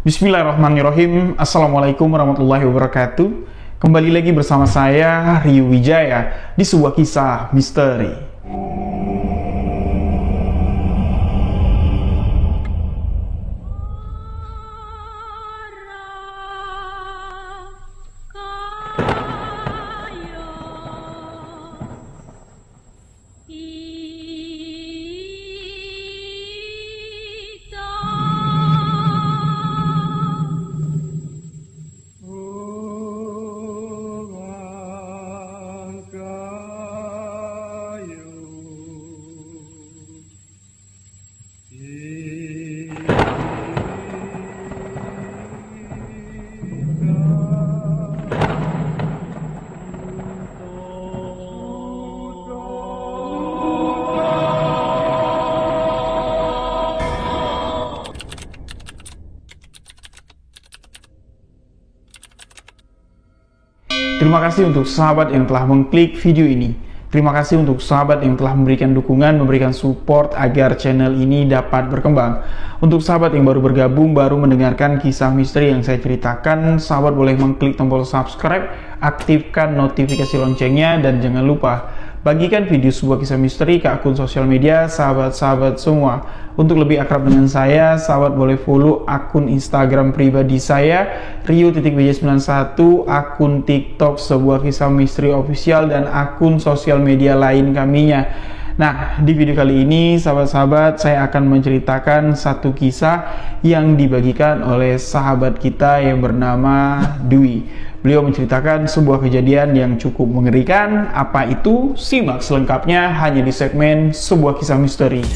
Bismillahirrahmanirrahim. Assalamualaikum warahmatullahi wabarakatuh. Kembali lagi bersama saya, Rio Wijaya, di sebuah kisah misteri. Terima kasih untuk sahabat yang telah mengklik video ini. Terima kasih untuk sahabat yang telah memberikan dukungan, memberikan support agar channel ini dapat berkembang. Untuk sahabat yang baru bergabung, baru mendengarkan kisah misteri yang saya ceritakan, sahabat boleh mengklik tombol subscribe, aktifkan notifikasi loncengnya, dan jangan lupa bagikan video sebuah kisah misteri ke akun sosial media sahabat-sahabat semua. Untuk lebih akrab dengan saya, sahabat boleh follow akun Instagram pribadi saya, Rio.Wijaya91, akun TikTok sebuah kisah misteri official, dan akun sosial media lain kaminya. Nah, di video kali ini, sahabat-sahabat, saya akan menceritakan satu kisah yang dibagikan oleh sahabat kita yang bernama Dwi. Beliau menceritakan sebuah kejadian yang cukup mengerikan. Apa itu? Simak selengkapnya hanya di segmen sebuah kisah misteri.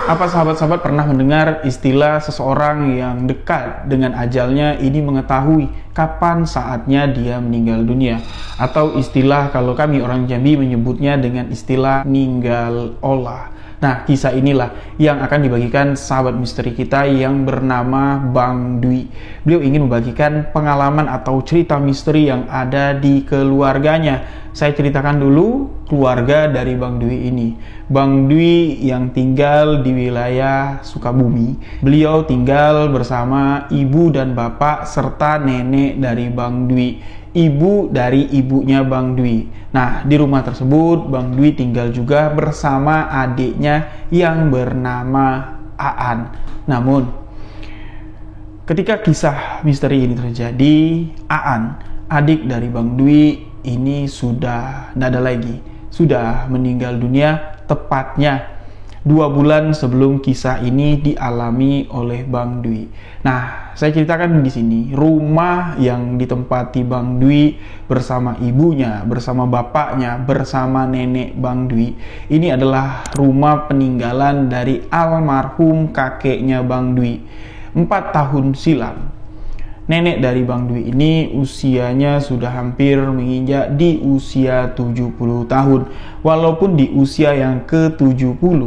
Apa sahabat-sahabat pernah mendengar istilah seseorang yang dekat dengan ajalnya ini mengetahui kapan saatnya dia meninggal dunia? Atau istilah kalau kami orang Jambi menyebutnya dengan istilah ninggal olah. Nah, kisah inilah yang akan dibagikan sahabat misteri kita yang bernama Bang Dwi. Beliau ingin membagikan pengalaman atau cerita misteri yang ada di keluarganya. Saya ceritakan dulu keluarga dari Bang Dwi ini. Bang Dwi yang tinggal di wilayah Sukabumi. Beliau tinggal bersama ibu dan bapak serta nenek dari Bang Dwi, ibu dari ibunya Bang Dwi. Nah, di rumah tersebut Bang Dwi tinggal juga bersama adiknya yang bernama Aan. Namun, ketika kisah misteri ini terjadi, Aan, adik dari Bang Dwi, ini sudah tidak ada lagi, sudah meninggal dunia, tepatnya 2 bulan sebelum kisah ini dialami oleh Bang Dwi. Nah, saya ceritakan di sini rumah yang ditempati Bang Dwi bersama ibunya, bersama bapaknya, bersama nenek Bang Dwi. Ini adalah rumah peninggalan dari almarhum kakeknya Bang Dwi 4 tahun silam. Nenek dari Bang Dwi ini usianya sudah hampir menginjak di usia 70 tahun. Walaupun di usia yang ke-70,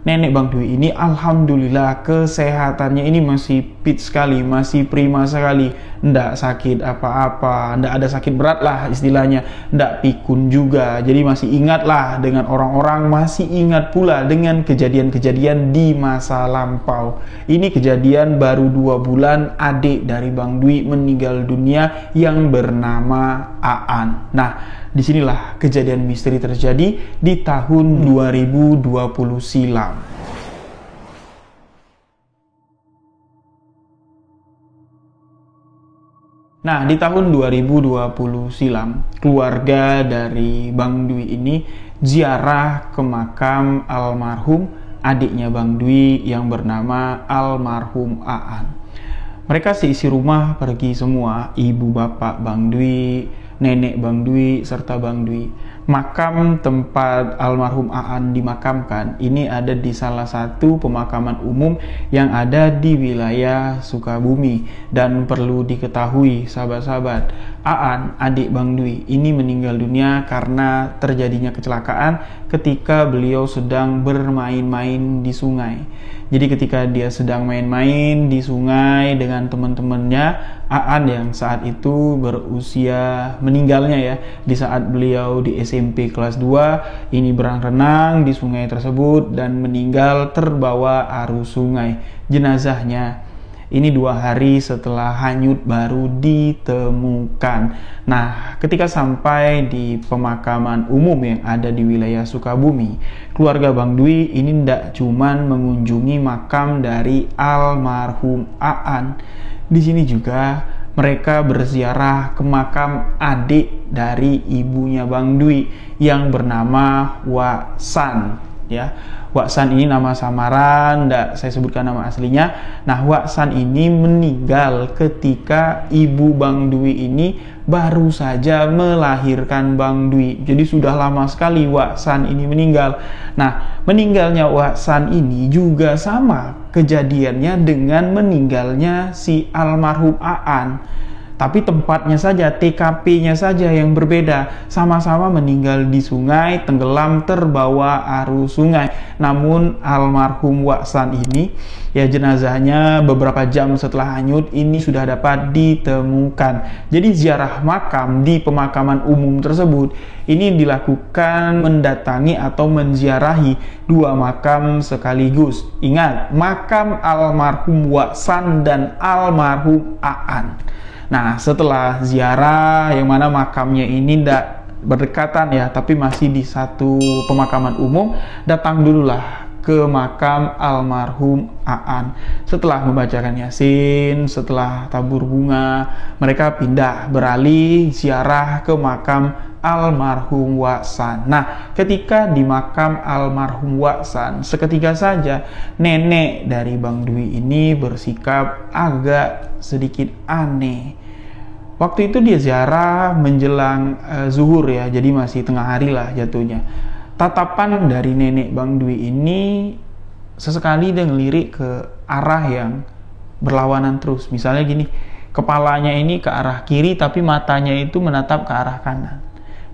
nenek Bang Dwi ini alhamdulillah kesehatannya ini masih fit sekali, masih prima sekali. Ndak sakit apa-apa, ndak ada sakit berat lah istilahnya, ndak pikun juga. Jadi masih ingat lah dengan orang-orang, masih ingat pula dengan kejadian-kejadian di masa lampau. Ini kejadian baru 2 bulan adik dari Bang Dwi meninggal dunia yang bernama Aan. Nah, disinilah kejadian misteri terjadi di tahun 2020 silam. Nah, di tahun 2020 silam, keluarga dari Bang Dwi ini ziarah ke makam almarhum adiknya Bang Dwi yang bernama almarhum Aan. Mereka seisi rumah pergi semua, ibu bapak Bang Dwi, nenek Bang Dwi, serta Bang Dwi. Makam tempat almarhum Aan dimakamkan ini ada di salah satu pemakaman umum yang ada di wilayah Sukabumi. Dan perlu diketahui sahabat-sahabat, Aan, adik Bang Dwi, ini meninggal dunia karena terjadinya kecelakaan ketika beliau sedang bermain-main di sungai. Jadi ketika dia sedang main-main di sungai dengan teman-temannya, Aan yang saat itu berusia meninggalnya ya, di saat beliau di SMP kelas 2 ini berenang di sungai tersebut dan meninggal terbawa arus sungai. Jenazahnya ini 2 hari setelah hanyut baru ditemukan. Nah, ketika sampai di pemakaman umum yang ada di wilayah Sukabumi, keluarga Bang Dwi ini tidak cuman mengunjungi makam dari almarhum Aan. Di sini juga mereka berziarah ke makam adik dari ibunya Bang Dwi yang bernama Wak San. Ya, Wak San ini nama samaran, tidak saya sebutkan nama aslinya. Nah, Wak San ini meninggal ketika ibu Bang Dwi ini baru saja melahirkan Bang Dwi. Jadi sudah lama sekali Wak San ini meninggal. Nah, meninggalnya Wak San ini juga sama kejadiannya dengan meninggalnya si almarhum Aan. Tapi tempatnya saja, TKP-nya saja yang berbeda. Sama-sama meninggal di sungai, tenggelam terbawa arus sungai. Namun almarhum Wak San ini, ya jenazahnya beberapa jam setelah hanyut ini sudah dapat ditemukan. Jadi ziarah makam di pemakaman umum tersebut ini dilakukan mendatangi atau menziarahi 2 makam sekaligus. Ingat, makam almarhum Wak San dan almarhum Aan. Nah, setelah ziarah yang mana makamnya ini tidak berdekatan ya, tapi masih di satu pemakaman umum, datang dululah ke makam almarhum Aan. Setelah membacakan Yasin, setelah tabur bunga, mereka pindah beralih ziarah ke makam almarhum Wak San. Nah, ketika di makam almarhum Wak San, seketika saja nenek dari Bang Dwi ini bersikap agak sedikit aneh. Waktu itu dia ziarah menjelang zuhur ya, jadi masih tengah hari lah jatuhnya. Tatapan dari nenek Bang Dwi ini sesekali dia ngelirik ke arah yang berlawanan terus. Misalnya gini, kepalanya ini ke arah kiri tapi matanya itu menatap ke arah kanan.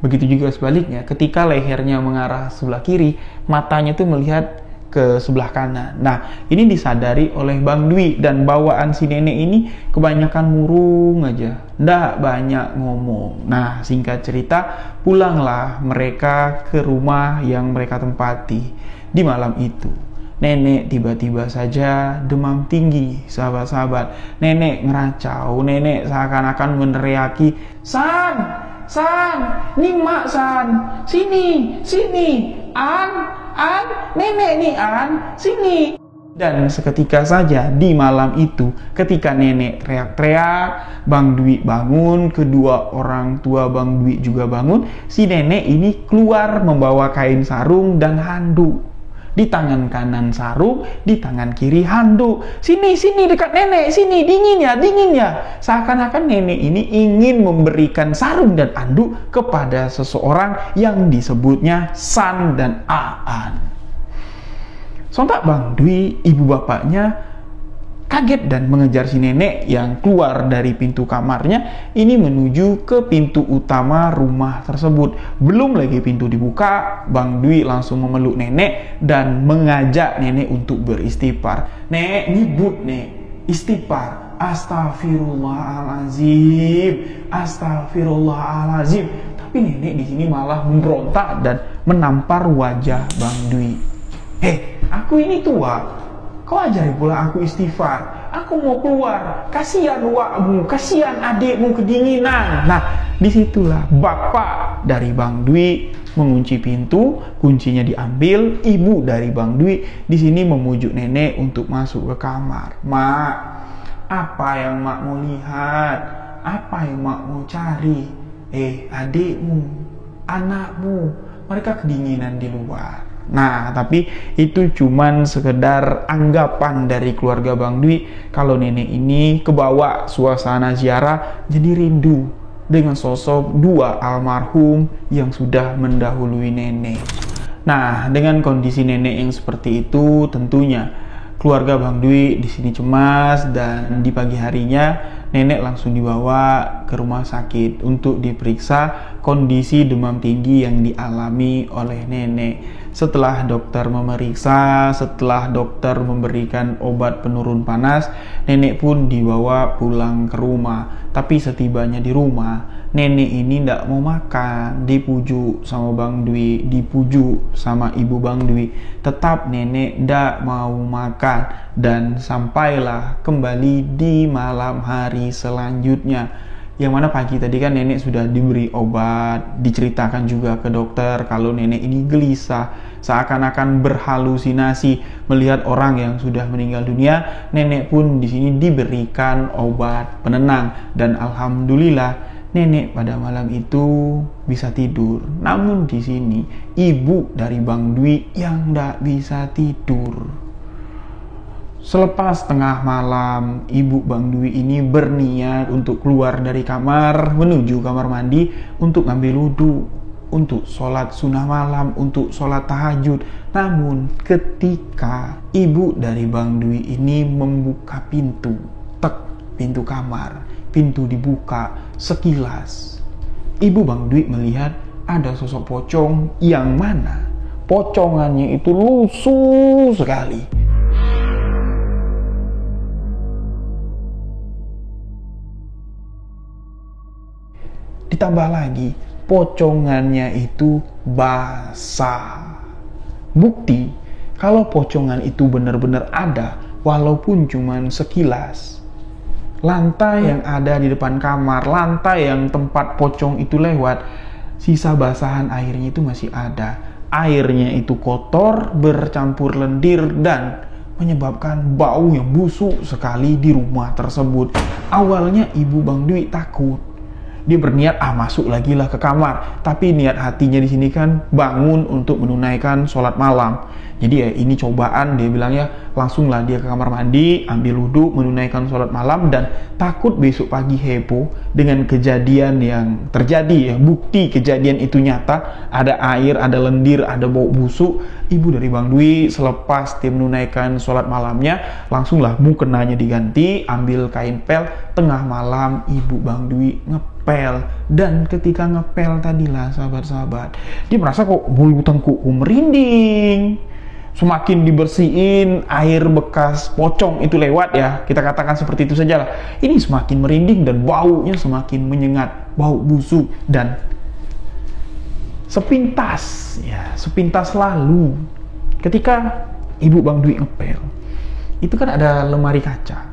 Begitu juga sebaliknya, ketika lehernya mengarah sebelah kiri, matanya itu melihat ke sebelah kanan. Nah, ini disadari oleh Bang Dwi dan bawaan si nenek ini kebanyakan murung aja, ndak banyak ngomong. Nah, singkat cerita, pulanglah mereka ke rumah yang mereka tempati. Di malam itu, nenek tiba-tiba saja demam tinggi, sahabat-sahabat. Nenek ngeracau, nenek seakan-akan meneriaki, "San! San! Mak San! Sini! Sini! An, nenek nih An, sini." Dan seketika saja di malam itu, ketika nenek teriak-teriak, Bang Dwi bangun, kedua orang tua Bang Dwi juga bangun. Si nenek ini keluar membawa kain sarung dan handuk. Di tangan kanan sarung, di tangan kiri handuk. "Sini, sini dekat nenek, sini, dingin ya, dingin ya." Seakan-akan nenek ini ingin memberikan sarung dan handuk kepada seseorang yang disebutnya San dan Aan. Sontak Bang Dwi, ibu bapaknya kaget dan mengejar si nenek yang keluar dari pintu kamarnya ini menuju ke pintu utama rumah tersebut. Belum lagi pintu dibuka, Bang Dwi langsung memeluk nenek dan mengajak nenek untuk beristighfar. "Nek, nyebut nek, istighfar. Astagfirullahalazim, astagfirullahalazim." Tapi nenek di sini malah memberontak dan menampar wajah Bang Dwi. Aku ini tua. Kau ajari pula aku istighfar. Aku mau keluar. Kasihan wakmu, kasihan adikmu kedinginan. Nah, disitulah bapak dari Bang Dwi mengunci pintu, kuncinya diambil. Ibu dari Bang Dwi di sini memujuk nenek untuk masuk ke kamar. "Mak, apa yang mak mau lihat? Apa yang mak mau cari? Adikmu, anakmu, mereka kedinginan di luar." Nah, tapi itu cuman sekedar anggapan dari keluarga Bang Dwi kalau nenek ini kebawa suasana ziarah jadi rindu dengan sosok 2 almarhum yang sudah mendahului nenek. Nah, dengan kondisi nenek yang seperti itu, tentunya keluarga Bang Dwi di sini cemas dan di pagi harinya nenek langsung dibawa ke rumah sakit untuk diperiksa kondisi demam tinggi yang dialami oleh nenek. Setelah dokter memeriksa, setelah dokter memberikan obat penurun panas, nenek pun dibawa pulang ke rumah. Tapi setibanya di rumah, nenek ini tidak mau makan, dipujuk sama Bang Dwi, dipujuk sama Ibu Bang Dwi. Tetap nenek tidak mau makan, dan sampailah kembali di malam hari selanjutnya. Yang mana pagi tadi kan nenek sudah diberi obat, diceritakan juga ke dokter kalau nenek ini gelisah, seakan-akan berhalusinasi melihat orang yang sudah meninggal dunia. Nenek pun di sini diberikan obat penenang, dan alhamdulillah nenek pada malam itu bisa tidur. Namun di sini ibu dari Bang Dwi yang tidak bisa tidur. Selepas tengah malam, ibu Bang Dwi ini berniat untuk keluar dari kamar menuju kamar mandi untuk ngambil wudhu, untuk sholat sunnah malam, untuk sholat tahajud. Namun ketika ibu dari Bang Dwi ini membuka pintu, pintu kamar, pintu dibuka sekilas, ibu Bang Dwi melihat ada sosok pocong yang mana pocongannya itu lusuh sekali. Ditambah lagi, pocongannya itu basah. Bukti kalau pocongan itu benar-benar ada, walaupun cuma sekilas. Lantai yang ada di depan kamar, lantai yang tempat pocong itu lewat, sisa basahan airnya itu masih ada. Airnya itu kotor, bercampur lendir, dan menyebabkan bau yang busuk sekali di rumah tersebut. Awalnya ibu Bang Dwi takut. Dia berniat masuk lagi lah ke kamar, tapi niat hatinya di sini kan bangun untuk menunaikan sholat malam. Jadi ya ini cobaan, dia bilangnya langsunglah dia ke kamar mandi, ambil wudhu, menunaikan sholat malam, dan takut besok pagi heboh dengan kejadian yang terjadi ya. Bukti kejadian itu nyata, ada air, ada lendir, ada bau busuk. Ibu dari Bang Dwi selepas dia menunaikan sholat malamnya, langsunglah mukenanya diganti, ambil kain pel. Tengah malam ibu Bang Dwi ngepel, dan ketika ngepel tadilah sahabat-sahabat, dia merasa kok bulu tengkukku merinding. Semakin dibersihin, air bekas pocong itu lewat ya, kita katakan seperti itu saja lah. Ini semakin merinding dan baunya semakin menyengat, bau busuk. Dan sepintas lalu ketika ibu Bang Dwi ngepel, itu kan ada lemari kaca.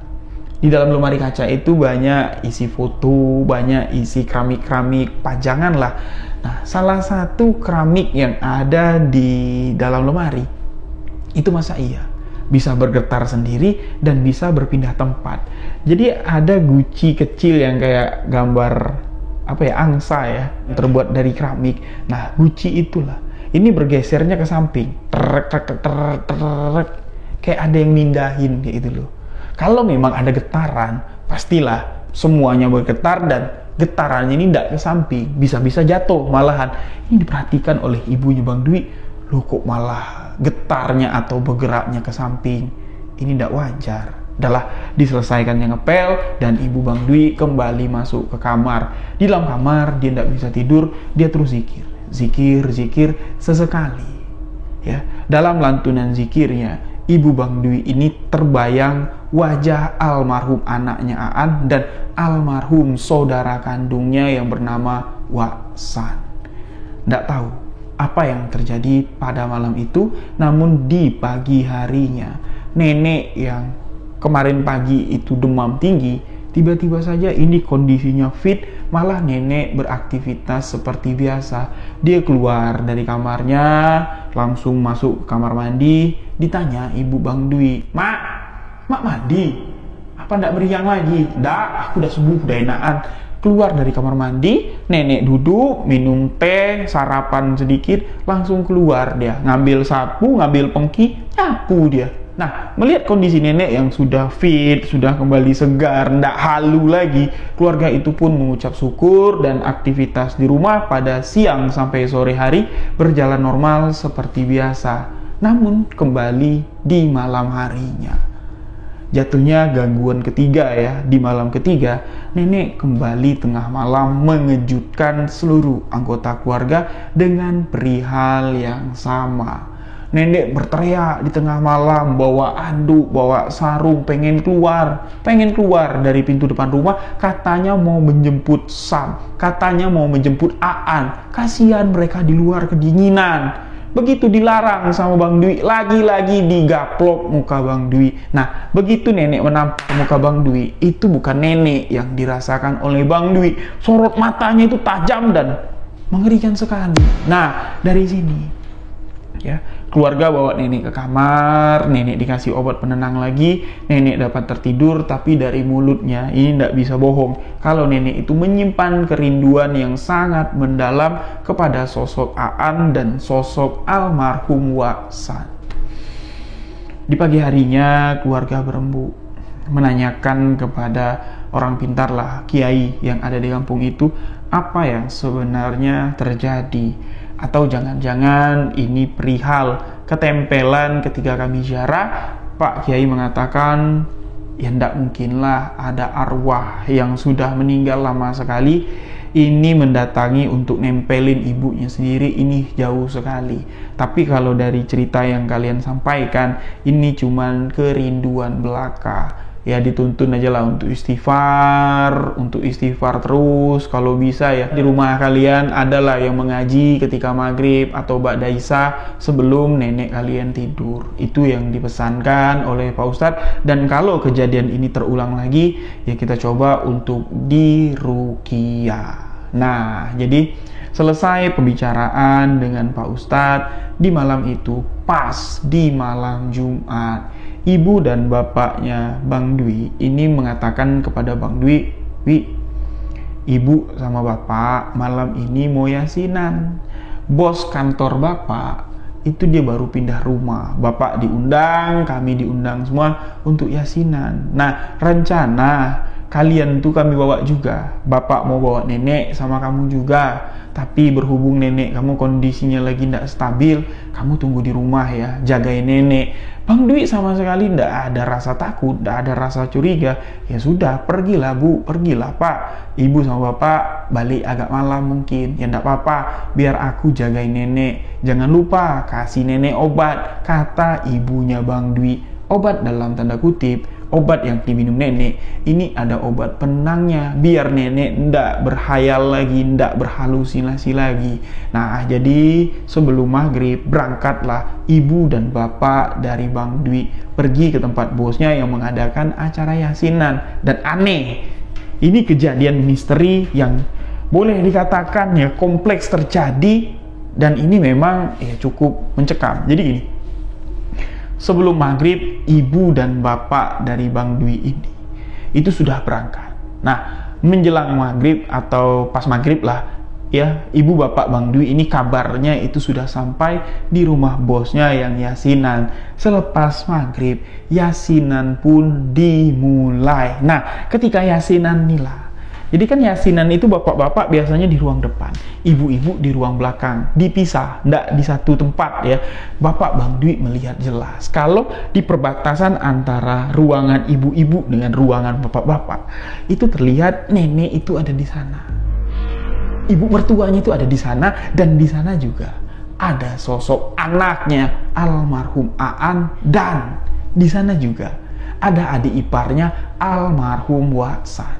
Di dalam lemari kaca itu banyak isi foto, banyak isi keramik-keramik pajangan lah. Nah, salah satu keramik yang ada di dalam lemari itu masa iya bisa bergetar sendiri dan bisa berpindah tempat. Jadi ada guci kecil yang kayak gambar angsa ya, terbuat dari keramik. Nah, guci itulah ini bergesernya ke samping, kayak ada yang mindahin kayak gitu loh. Kalau memang ada getaran, pastilah semuanya bergetar, dan getarannya ini tidak ke samping, bisa-bisa jatuh malahan. Ini diperhatikan oleh ibunya Bang Dwi, loh kok malah getarnya atau bergeraknya ke samping, ini tidak wajar. Adalah diselesaikannya ngepel, dan ibu Bang Dwi kembali masuk ke kamar. Di dalam kamar dia tidak bisa tidur, dia terus zikir sesekali ya. Dalam lantunan zikirnya, ibu Bang Dwi ini terbayang wajah almarhum anaknya Aan dan almarhum saudara kandungnya yang bernama Waksan. Tidak tahu apa yang terjadi pada malam itu, namun di pagi harinya, nenek yang kemarin pagi itu demam tinggi, tiba-tiba saja ini kondisinya fit, malah nenek beraktivitas seperti biasa. Dia keluar dari kamarnya, langsung masuk kamar mandi. Ditanya ibu Bang Dwi, Mak mandi? Apa ndak meriang lagi? Ndak, aku udah sembuh, udah enakan. Keluar dari kamar mandi, nenek duduk, minum teh, sarapan sedikit, langsung keluar dia. Ngambil sapu, ngambil pengki, nyapu dia. Nah, melihat kondisi nenek yang sudah fit, sudah kembali segar, ndak halu lagi, keluarga itu pun mengucap syukur, dan aktivitas di rumah pada siang sampai sore hari berjalan normal seperti biasa. Namun kembali di malam harinya, Jatuhnya gangguan ketiga ya. Di malam ketiga, nenek kembali tengah malam mengejutkan seluruh anggota keluarga dengan perihal yang sama. Nenek berteriak di tengah malam, bawa anduk, bawa sarung, pengen keluar dari pintu depan rumah. Katanya mau menjemput Sam, katanya mau menjemput Aan. Kasihan mereka di luar kedinginan. Begitu dilarang sama Bang Dwi, lagi-lagi digaplok muka Bang Dwi. Nah, begitu nenek menampar muka Bang Dwi, itu bukan nenek yang dirasakan oleh Bang Dwi. Sorot matanya itu tajam dan mengerikan sekali. Nah, dari sini ya, keluarga bawa nenek ke kamar, nenek dikasih obat penenang lagi, nenek dapat tertidur, tapi dari mulutnya ini tidak bisa bohong kalau nenek itu menyimpan kerinduan yang sangat mendalam kepada sosok Aan dan sosok almarhum Waksan. Di pagi harinya keluarga berembuk menanyakan kepada orang pintar lah, kiai yang ada di kampung itu, apa yang sebenarnya terjadi. Atau jangan-jangan ini perihal ketempelan ketika kami ziarah. Pak Kiai mengatakan, ya tidak mungkinlah ada arwah yang sudah meninggal lama sekali ini mendatangi untuk nempelin ibunya sendiri, ini jauh sekali. Tapi kalau dari cerita yang kalian sampaikan, ini cuman kerinduan belaka. Ya dituntun aja lah untuk istighfar terus. Kalau bisa ya di rumah kalian adalah yang mengaji ketika maghrib atau ba'da isya sebelum nenek kalian tidur. Itu yang dipesankan oleh Pak Ustadz. Dan kalau kejadian ini terulang lagi, ya kita coba untuk diruqyah. Nah, jadi selesai pembicaraan dengan Pak Ustadz di malam itu, pas di malam Jumat. Ibu dan bapaknya Bang Dwi ini mengatakan kepada Bang Dwi, "Wi, ibu sama bapak malam ini mau yasinan. Bos kantor bapak itu dia baru pindah rumah. Bapak diundang, kami diundang semua untuk yasinan. Nah, rencana kalian tuh kami bawa juga. Bapak mau bawa nenek sama kamu juga. Tapi berhubung nenek kamu kondisinya lagi tidak stabil, kamu tunggu di rumah ya, jagain nenek." Bang Dwi sama sekali tidak ada rasa takut, tidak ada rasa curiga. Ya sudah, pergilah Bu, pergilah Pak. Ibu sama bapak balik agak malam mungkin. Ya tidak apa-apa, biar aku jagain nenek. Jangan lupa kasih nenek obat, kata ibunya Bang Dwi. Obat dalam tanda kutip, obat yang diminum nenek ini ada obat penenangnya biar nenek ndak berhayal lagi, ndak berhalusinasi lagi. Nah, jadi sebelum maghrib berangkatlah ibu dan bapak dari Bang Dwi pergi ke tempat bosnya yang mengadakan acara yasinan. Dan aneh, ini kejadian misteri yang boleh dikatakan ya kompleks terjadi, dan ini memang ya cukup mencekam. Jadi gini, sebelum maghrib, ibu dan bapak dari Bang Dwi ini itu sudah berangkat. Nah, menjelang maghrib atau pas maghrib lah, ya, ibu bapak Bang Dwi ini kabarnya itu sudah sampai di rumah bosnya yang yasinan. Selepas maghrib, yasinan pun dimulai. Nah, ketika yasinan nila, jadi kan yasinan itu bapak-bapak biasanya di ruang depan, ibu-ibu di ruang belakang, dipisah, ndak di satu tempat ya. Bapak Bang Dwi melihat jelas kalau di perbatasan antara ruangan ibu-ibu dengan ruangan bapak-bapak itu terlihat nenek itu ada di sana, ibu mertuanya itu ada di sana, dan di sana juga ada sosok anaknya almarhum Aan, dan di sana juga ada adik iparnya almarhum Waksan.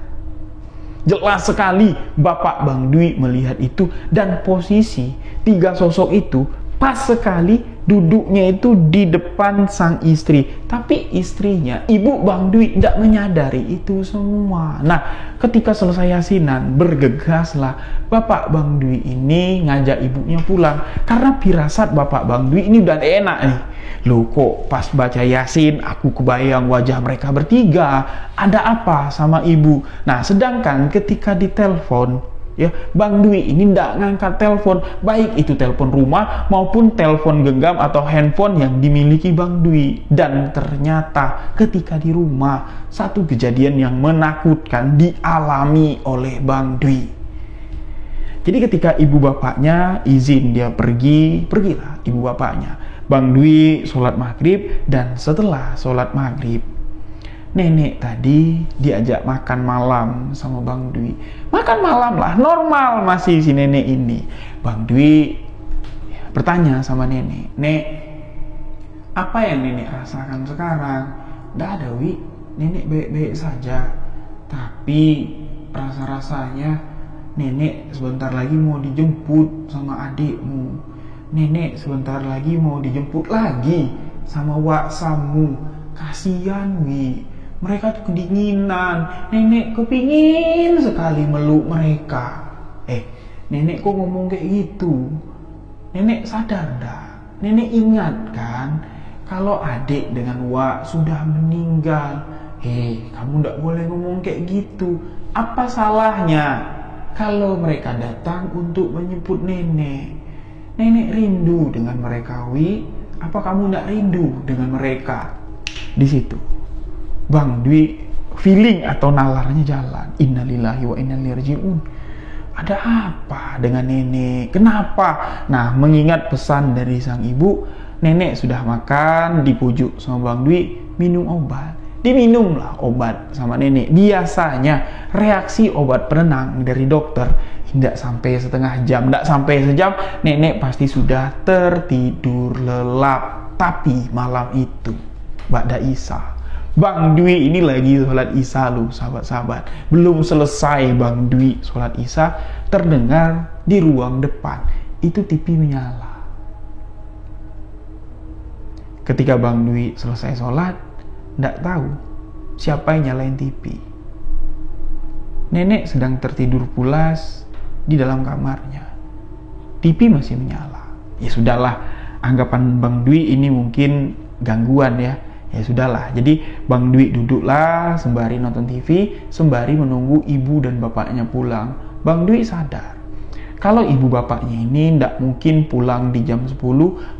Jelas sekali Bapak Bang Dwi melihat itu, dan posisi tiga sosok itu pas sekali duduknya itu di depan sang istri. Tapi istrinya, ibu Bang Dwi, tidak menyadari itu semua. Nah, ketika selesai yasinan, bergegaslah Bapak Bang Dwi ini ngajak ibunya pulang. Karena firasat Bapak Bang Dwi ini udah enak nih. Loh, kok pas baca yasin aku kebayang wajah mereka bertiga, ada apa sama ibu. Nah, sedangkan ketika ditelepon ya, Bang Dwi ini tidak ngangkat telepon, baik itu telepon rumah maupun telepon genggam atau handphone yang dimiliki Bang Dwi. Dan ternyata ketika di rumah, satu kejadian yang menakutkan dialami oleh Bang Dwi. Jadi ketika ibu bapaknya izin dia pergilah ibu bapaknya. Bang Dwi sholat maghrib, dan setelah sholat maghrib nenek tadi diajak makan malam sama Bang Dwi. Makan malam lah, normal masih si nenek ini. Bang Dwi bertanya sama nenek, "Nek, apa yang nenek rasakan sekarang?" "Nggak ada, Wi. Nenek baik-baik saja. Tapi rasa-rasanya nenek sebentar lagi mau dijemput sama adikmu. Nenek sebentar lagi mau dijemput lagi sama waksamu. Kasihan, Wi. Mereka tuh kedinginan. Nenek kepingin sekali meluk mereka." Nenek kok ngomong kayak gitu? Nenek sadar dah? Nenek ingat kan kalau adik dengan Wak sudah meninggal. Kamu ndak boleh ngomong kayak gitu. Apa salahnya kalau mereka datang untuk menjemput nenek? Nenek rindu dengan mereka, Wi. Apa kamu ndak rindu dengan mereka? Di situ Bang Dwi feeling atau nalarnya jalan. Innalillahi wa inna ilaihi raji'un. Ada apa dengan nenek? Kenapa? Nah, mengingat pesan dari sang ibu, nenek sudah makan, dipujuk sama Bang Dwi, minum obat. Diminumlah obat sama nenek. Biasanya reaksi obat penenang dari dokter tidak sampai setengah jam, tidak sampai sejam, nenek pasti sudah tertidur lelap. Tapi malam itu, ba'da Isya, Bang Dwi ini lagi sholat Isya loh, sahabat-sahabat. Belum selesai Bang Dwi sholat Isya, terdengar di ruang depan itu TV menyala. Ketika Bang Dwi selesai sholat, nggak tahu siapa yang nyalain TV. Nenek sedang tertidur pulas di dalam kamarnya. TV masih menyala. Ya sudahlah, anggapan Bang Dwi ini mungkin gangguan ya. Ya sudahlah, jadi Bang Dwi duduklah sembari nonton TV, sembari menunggu ibu dan bapaknya pulang. Bang Dwi sadar, kalau ibu bapaknya ini tidak mungkin pulang di jam 10,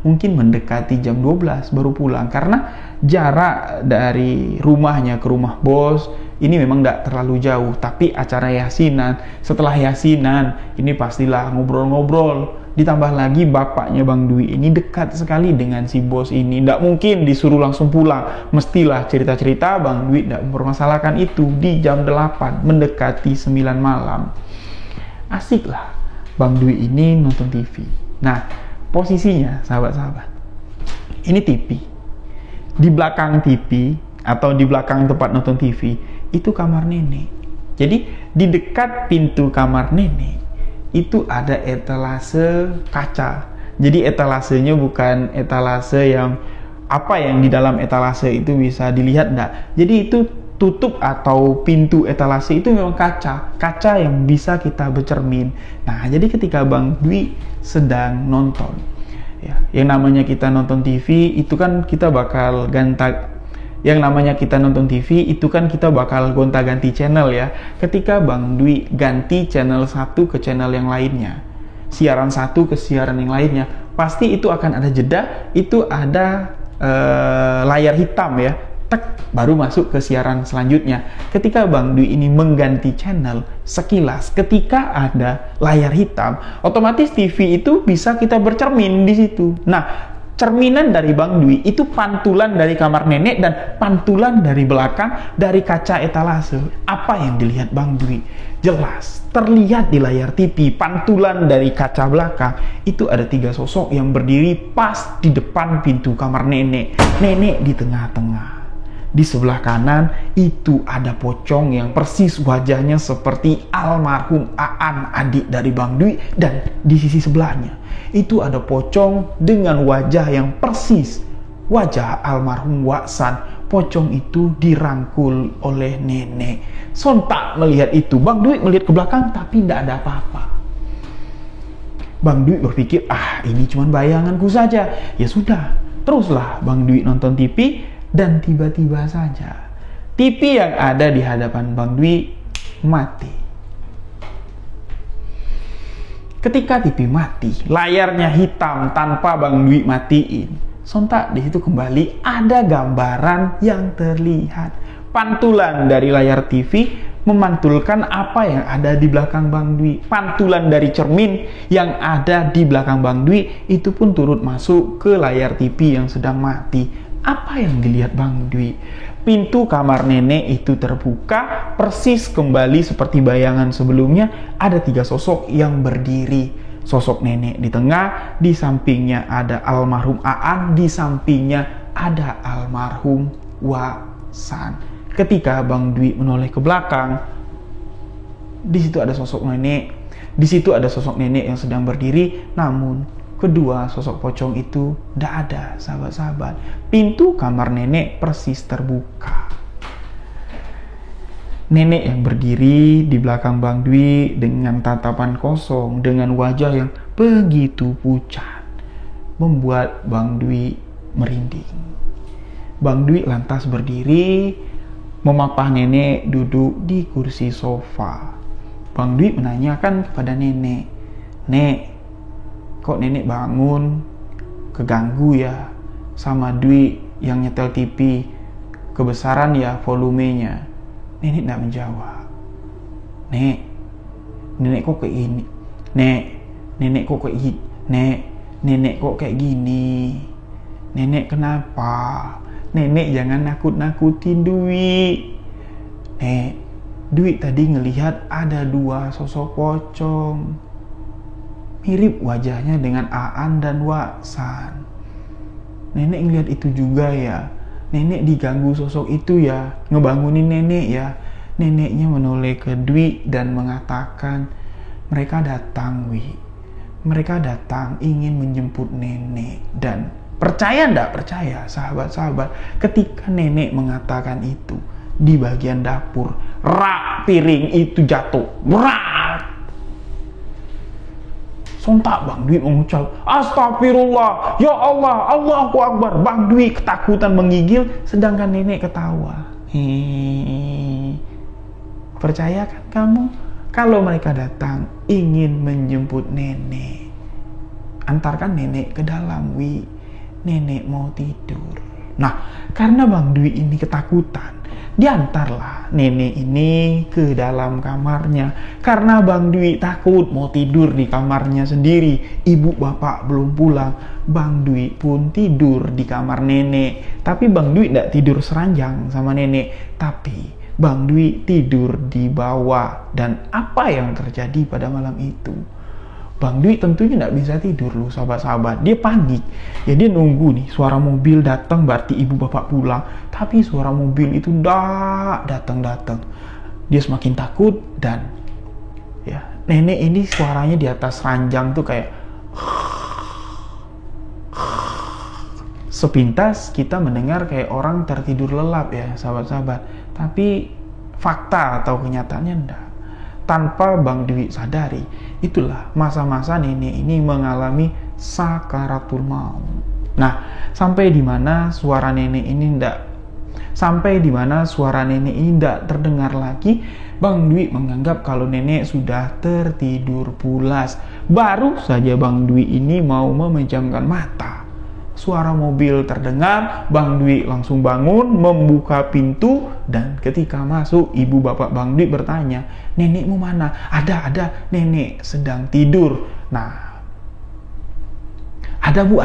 mungkin mendekati jam 12 baru pulang. Karena jarak dari rumahnya ke rumah bos ini memang tidak terlalu jauh. Tapi acara yasinan, setelah yasinan, ini pastilah ngobrol-ngobrol. Ditambah lagi bapaknya Bang Dwi ini dekat sekali dengan si bos ini. Tidak mungkin disuruh langsung pulang. Mestilah cerita-cerita. Bang Dwi tidak mempermasalahkan itu. Di jam 8 mendekati 9 malam. Asiklah Bang Dwi ini nonton TV. Nah, posisinya sahabat-sahabat, ini TV. Di belakang TV atau di belakang tempat nonton TV itu kamar nenek. Jadi di dekat pintu kamar nenek itu ada etalase kaca. Jadi etalasenya bukan etalase yang apa yang di dalam etalase itu bisa dilihat, enggak. Jadi itu tutup atau pintu etalase itu memang kaca yang bisa kita bercermin. Nah, jadi ketika Bang Dwi sedang nonton, ya, yang namanya kita nonton TV itu kan kita bakal gonta-ganti channel ya. Ketika Bang Dwi ganti channel satu ke channel yang lainnya, siaran satu ke siaran yang lainnya, pasti itu akan ada jeda, itu ada layar hitam ya, baru masuk ke siaran selanjutnya. Ketika Bang Dwi ini mengganti channel, sekilas ketika ada layar hitam, otomatis TV itu bisa kita bercermin di situ. Nah, cerminan dari Bang Dwi itu pantulan dari kamar nenek dan pantulan dari belakang dari kaca etalase. Apa yang dilihat Bang Dwi? Jelas terlihat di layar TV, pantulan dari kaca belakang itu ada 3 sosok yang berdiri pas di depan pintu kamar nenek. Nenek di tengah-tengah. Di sebelah kanan itu ada pocong yang persis wajahnya seperti almarhum Aan, adik dari Bang Dwi, dan di sisi sebelahnya itu ada pocong dengan wajah yang persis wajah almarhum Waksan. Pocong itu dirangkul oleh nenek. Sontak melihat itu, Bang Dwi melihat ke belakang tapi tidak ada apa-apa. Bang Dwi berpikir, ini cuma bayanganku saja. Ya sudah, teruslah Bang Dwi nonton TV. Dan tiba-tiba saja TV yang ada di hadapan Bang Dwi mati. Ketika TV mati, layarnya hitam tanpa Bang Dwi matiin. Sontak di situ kembali ada gambaran yang terlihat. Pantulan dari layar TV memantulkan apa yang ada di belakang Bang Dwi. Pantulan dari cermin yang ada di belakang Bang Dwi itu pun turut masuk ke layar TV yang sedang mati. Apa yang dilihat Bang Dwi? Pintu kamar nenek itu terbuka, persis kembali seperti bayangan sebelumnya. Ada 3 sosok yang berdiri. Sosok nenek di tengah, di sampingnya ada almarhum Aan, di sampingnya ada almarhum Wasan. Ketika Bang Dwi menoleh ke belakang, di situ ada sosok nenek. Di situ ada sosok nenek yang sedang berdiri, namun kedua sosok pocong itu tidak ada, sahabat-sahabat. Pintu kamar nenek persis terbuka. Nenek yang berdiri di belakang Bang Dwi dengan tatapan kosong, dengan wajah yang begitu pucat, membuat Bang Dwi merinding. Bang Dwi lantas berdiri, memapah nenek duduk di kursi sofa. Bang Dwi menanyakan kepada nenek, "Nek, kok nenek bangun? Keganggu ya sama Dwi yang nyetel TV? Kebesaran ya volumenya?" Nenek tidak menjawab. Nenek kok kayak gini? Nenek kok kayak gini? Nenek kok kayak gini? Nenek kenapa? Nenek jangan nakut-nakutin Dwi. Dwi tadi ngelihat ada 2 sosok pocong. Mirip wajahnya dengan Aan dan Wasan. Nenek ngelihat itu juga ya. Nenek diganggu sosok itu ya. Ngebangunin nenek ya. Neneknya menoleh ke Dwi dan mengatakan, "Mereka datang, Wi. Mereka datang ingin menjemput nenek." Dan percaya ndak percaya, sahabat-sahabat, ketika nenek mengatakan itu, di bagian dapur, rak piring itu jatuh. Rak! Sontak Bang Dwi mengucap, "Astagfirullah, ya Allah, Allahu Akbar." Bang Dwi ketakutan menggigil, sedangkan nenek ketawa. Percaya kan kamu? Kalau mereka datang ingin menjemput nenek, antarkan nenek ke dalam, Wi. Nenek mau tidur. Nah, karena Bang Dwi ini ketakutan, diantarlah nenek ini ke dalam kamarnya. Karena Bang Dwi takut mau tidur di kamarnya sendiri, ibu bapak belum pulang, Bang Dwi pun tidur di kamar nenek. Tapi Bang Dwi tidak tidur seranjang sama nenek, tapi Bang Dwi tidur di bawah. Dan apa yang terjadi pada malam itu? Bang Dwi tentunya tidak bisa tidur loh, sahabat-sahabat. Dia panik. Ya dia nunggu nih, suara mobil datang berarti ibu bapak pulang. Tapi suara mobil itu tidak datang-datang. Dia semakin takut dan ya nenek ini suaranya di atas ranjang tuh kayak sepintas kita mendengar kayak orang tertidur lelap ya, sahabat-sahabat. Tapi fakta atau kenyataannya enggak. Tanpa Bang Dwi sadari, itulah masa-masa nenek ini mengalami sakaratul maut. Nah, sampai di mana suara nenek ini tidak terdengar lagi, Bang Dwi menganggap kalau nenek sudah tertidur pulas. Baru saja Bang Dwi ini mau memejamkan mata, suara mobil terdengar. Bang Dwi langsung bangun, membuka pintu, dan ketika masuk, ibu bapak Bang Dwi bertanya, "Nenekmu mana?" Ada, nenek sedang tidur." Nah, ada bu,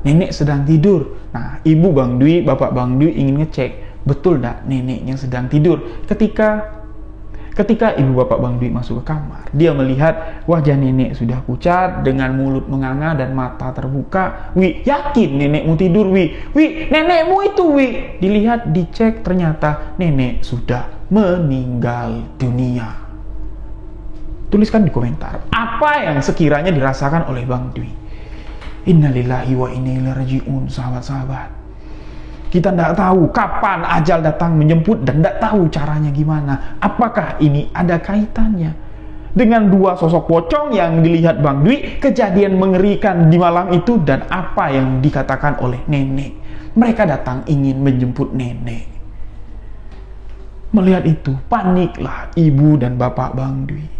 nenek sedang tidur. Nah, ibu Bang Dwi, bapak Bang Dwi ingin ngecek, betul dak neneknya sedang tidur. Ketika ibu bapak Bang Dwi masuk ke kamar, dia melihat wajah nenek sudah pucat dengan mulut menganga dan mata terbuka. "Wi, yakin nenekmu tidur, Wi? Wi, nenekmu itu, Wi." Dilihat, dicek, ternyata nenek sudah meninggal dunia. Tuliskan di komentar apa yang sekiranya dirasakan oleh Bang Dwi. Innalillahi wa inna ilaihi raji'un, sahabat-sahabat. Kita tidak tahu kapan ajal datang menjemput dan tidak tahu caranya gimana. Apakah ini ada kaitannya dengan 2 sosok pocong yang dilihat Bang Dwi, kejadian mengerikan di malam itu, dan apa yang dikatakan oleh nenek? Mereka datang ingin menjemput nenek. Melihat itu, paniklah ibu dan bapak Bang Dwi.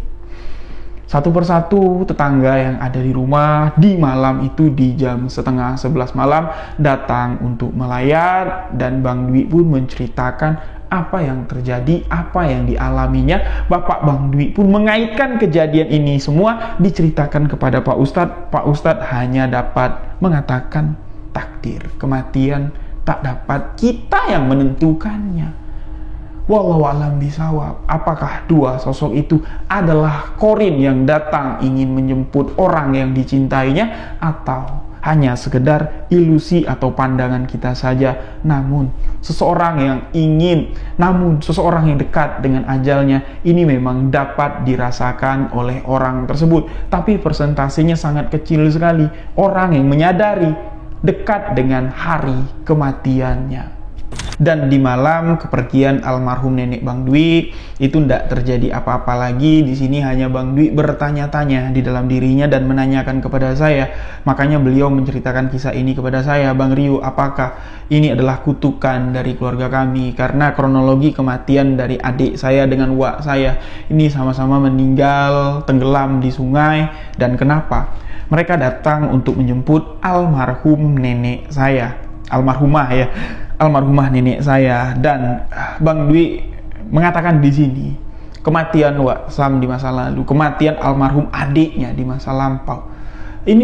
Satu persatu tetangga yang ada di rumah di malam itu, di jam 10:30 malam, datang untuk melayat, dan Bang Dwi pun menceritakan apa yang terjadi, apa yang dialaminya. Bapak Bang Dwi pun mengaitkan kejadian ini semua, diceritakan kepada Pak Ustadz. Pak Ustadz hanya dapat mengatakan takdir, kematian tak dapat kita yang menentukannya. Wallahu a'lam bishawab. Apakah dua sosok itu adalah Qorin yang datang ingin menjemput orang yang dicintainya, atau hanya sekedar ilusi atau pandangan kita saja? Namun seseorang yang dekat dengan ajalnya ini memang dapat dirasakan oleh orang tersebut, tapi persentasenya sangat kecil sekali orang yang menyadari dekat dengan hari kematiannya. Dan di malam kepergian almarhum nenek Bang Dwi itu tidak terjadi apa-apa lagi. Di sini hanya Bang Dwi bertanya-tanya di dalam dirinya dan menanyakan kepada saya. Makanya beliau menceritakan kisah ini kepada saya. Bang Rio, apakah ini adalah kutukan dari keluarga kami? Karena kronologi kematian dari adik saya dengan wak saya ini sama-sama meninggal tenggelam di sungai. Dan kenapa? Mereka datang untuk menjemput almarhum nenek saya, almarhumah nenek saya. Dan Bang Dwi mengatakan di sini, kematian Wak Sam di masa lalu, kematian almarhum adiknya di masa lampau, ini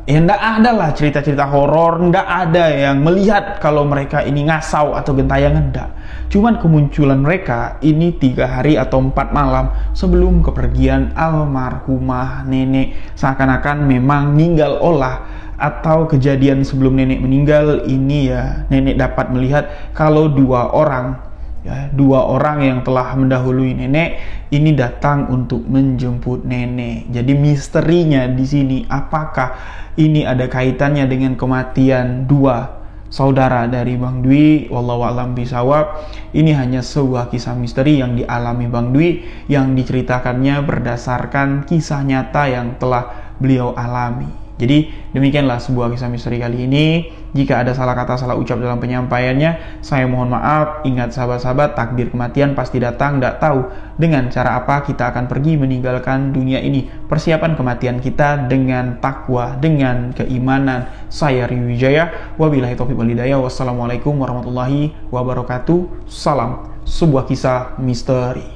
ndak ada lah cerita-cerita horor, ndak ada yang melihat kalau mereka ini ngasau atau gentayangan, ndak. Cuman kemunculan mereka ini 3 hari atau 4 malam sebelum kepergian almarhumah nenek, seakan-akan memang ninggal olah, atau kejadian sebelum nenek meninggal ini ya, nenek dapat melihat kalau dua orang yang telah mendahului nenek ini datang untuk menjemput nenek. Jadi misterinya di sini, apakah ini ada kaitannya dengan kematian dua saudara dari Bang Dwi? Wallahu a'lam bishawab. Ini hanya sebuah kisah misteri yang dialami Bang Dwi, yang diceritakannya berdasarkan kisah nyata yang telah beliau alami. Jadi demikianlah sebuah kisah misteri kali ini. Jika ada salah kata, salah ucap dalam penyampaiannya, saya mohon maaf. Ingat sahabat-sahabat, takdir kematian pasti datang. Tidak tahu dengan cara apa kita akan pergi meninggalkan dunia ini. Persiapan kematian kita dengan takwa, dengan keimanan. Saya Rio Wijaya, wabillahi taufiq wal hidayah. Wassalamualaikum warahmatullahi wabarakatuh. Salam sebuah kisah misteri.